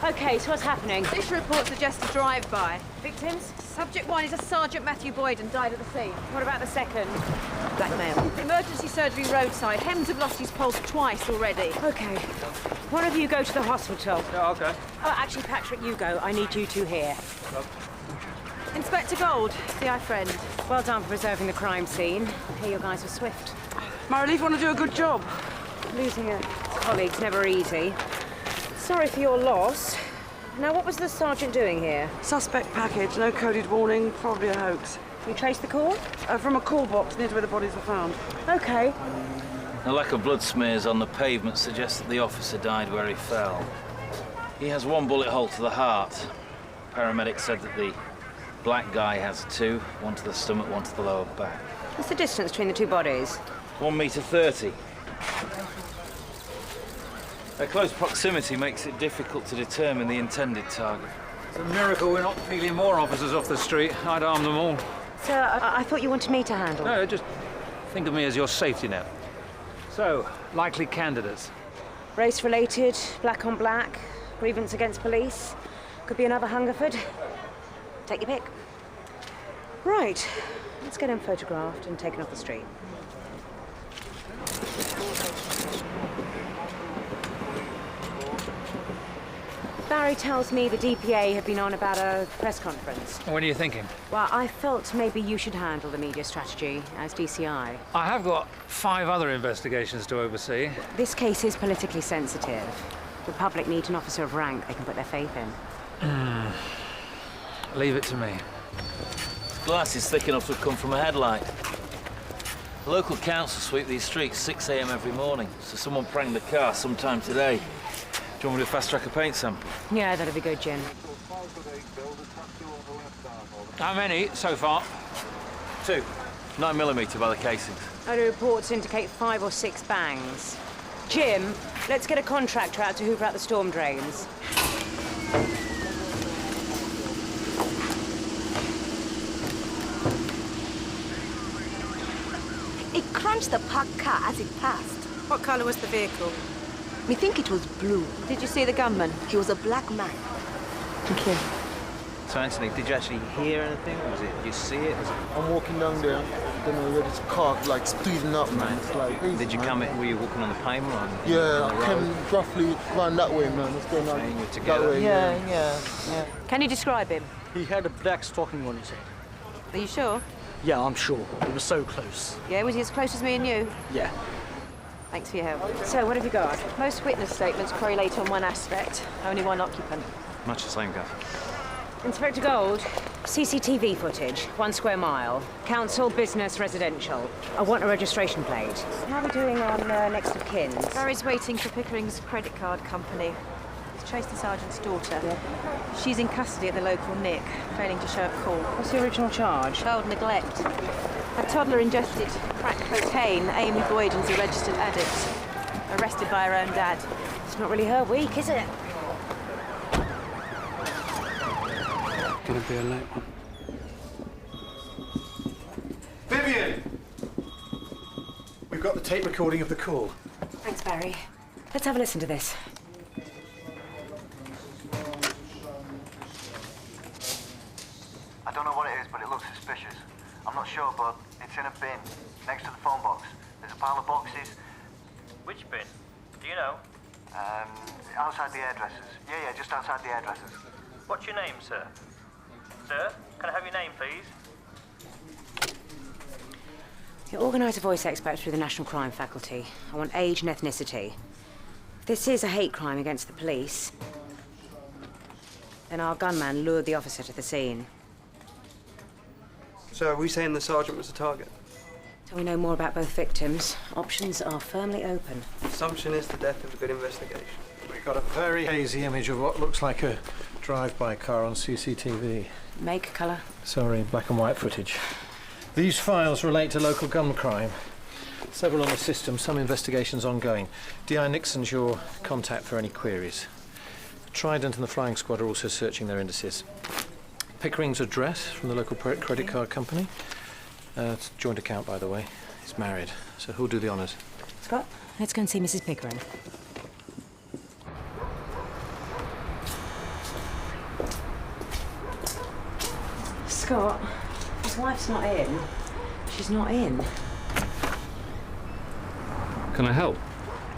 OK, so what's happening? This report suggests a drive-by. Victims? Subject 1 is a Sergeant Matthew Boyd and died at the scene. What about the second? Blackmail. Emergency surgery roadside. Hems have lost his pulse twice already. OK. One of you go to the hospital. Yeah, OK. Oh, actually, Patrick, you go. I need you two here. Inspector Gold, CI friend. Well done for preserving the crime scene. Here, you guys were swift. My relief want to do a good job. Losing a colleague's never easy. Sorry for your loss. Now, what was the sergeant doing here? Suspect package, no coded warning, probably a hoax. You traced the call? From a call box near to where the bodies were found. OK. A lack of blood smears on the pavement suggests that the officer died where he fell. He has one bullet hole to the heart. Paramedics said that the black guy has two, one to the stomach, one to the lower back. What's the distance between the two bodies? 1.30 meters. A close proximity makes it difficult to determine the intended target. It's a miracle we're not peeling more officers off the street. I'd arm them all. Sir, I thought you wanted me to handle. No, just think of me as your safety net. So, likely candidates. Race-related, black on black, grievance against police. Could be another Hungerford. Take your pick. Right, let's get him photographed and taken off the street. Barry tells me the DPA have been on about a press conference. What are you thinking? Well, I felt maybe you should handle the media strategy as DCI. I have got 5 other investigations to oversee. This case is politically sensitive. The public needs an officer of rank they can put their faith in. Leave it to me. This glass is thick enough to come from a headlight. The local council sweep these streets 6 a.m. every morning, so someone pranked the car sometime today. Do you want me to fast-track a paint sample? Yeah, that'd be good, Jim. How many so far? 2. 9mm by the casings. Other reports indicate 5 or 6 bangs. Jim, let's get a contractor out to hoover out the storm drains. It crunched the parked car as it passed. What colour was the vehicle? We think it was blue. Did you see the gunman? He was a black man. Thank you. So, Anthony, did you actually hear anything? Or did you see it? I'm walking down there, then I heard this car like speeding up, man. It's like crazy, Did you man. come in? Were you walking on the pavement? Or on Yeah, the I came roughly round that way, man. What's going on? And you were That together? way, Yeah. Can you describe him? He had a black stocking on his head. Are you sure? Yeah, I'm sure. It was so close. Yeah, was he as close as me and you? Yeah. Thanks for your help. So, what have you got? Most witness statements correlate on one aspect. Only one occupant. Much the same, Gav. Inspector Gold, CCTV footage, 1 square mile. Council, business, residential. I want a registration plate. How are we doing on next of kin? Barry's waiting for Pickering's credit card company. He's chased the sergeant's daughter. She's in custody at the local NIC, failing to show at court. What's the original charge? Child neglect. A toddler ingested crack cocaine. Amy Boyden's a registered addict. Arrested by her own dad. It's not really her week, is it? Gonna be a late one. Vivian! We've got the tape recording of the call. Thanks, Barry. Let's have a listen to this. I don't know what it is, but it looks suspicious. I'm not sure, but it's in a bin, next to the phone box. There's a pile of boxes. Which bin? Do you know? Outside the hairdressers. Yeah, just outside the hairdressers. What's your name, sir? Sir, can I have your name, please? You organise a voice expert through the National Crime Faculty. I want age and ethnicity. If this is a hate crime against the police, then our gunman lured the officer to the scene. So are we saying the sergeant was the target? Till we know more about both victims, options are firmly open. Assumption is the death of a good investigation. We got a very hazy image of what looks like a drive-by car on CCTV. Make, colour? Sorry, black and white footage. These files relate to local gun crime. Several on the system, some investigations ongoing. D.I. Nixon's your contact for any queries. Trident and the flying squad are also searching their indices. Pickering's address from the local credit card company. It's a joint account, by the way. He's married, so who'll do the honours? Scott, let's go and see Mrs. Pickering. Scott, his wife's not in. She's not in. Can I help?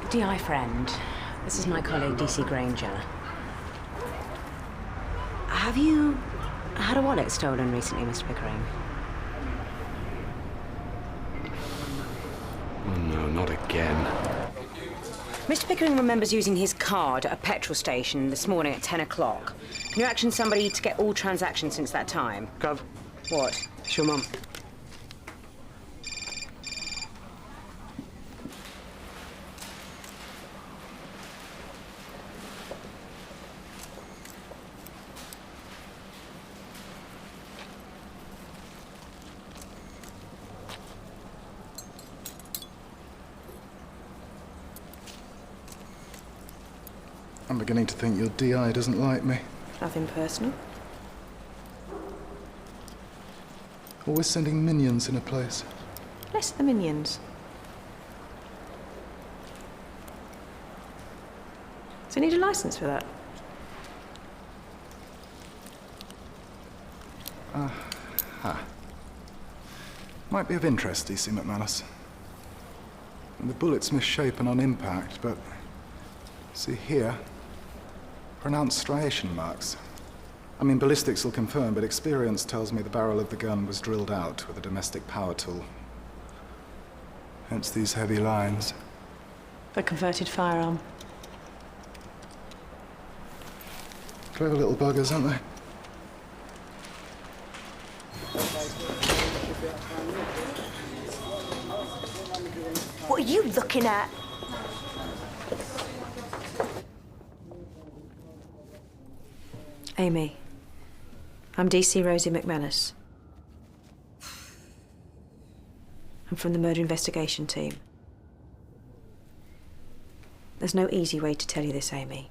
DI friend. This is my colleague, DC Granger. Have you had a wallet stolen recently, Mr. Pickering? Oh no, not again. Mr. Pickering remembers using his card at a petrol station this morning at 10 o'clock. Can you action somebody to get all transactions since that time? Gov, What? it's your mum. I'm beginning to think your DI doesn't like me. Nothing personal. Always sending minions in a place. Less the minions. Does he need a license for that? Might be of interest, DC McManus. The bullet's misshapen on impact, but see here, pronounced striation marks. I mean, ballistics will confirm, but experience tells me the barrel of the gun was drilled out with a domestic power tool. Hence these heavy lines. A converted firearm. Clever little buggers, aren't they? What are you looking at? Amy. I'm DC Rosie McManus. I'm from the murder investigation team. There's no easy way to tell you this, Amy.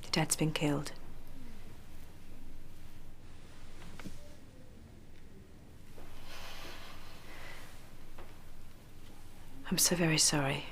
Your dad's been killed. I'm so very sorry.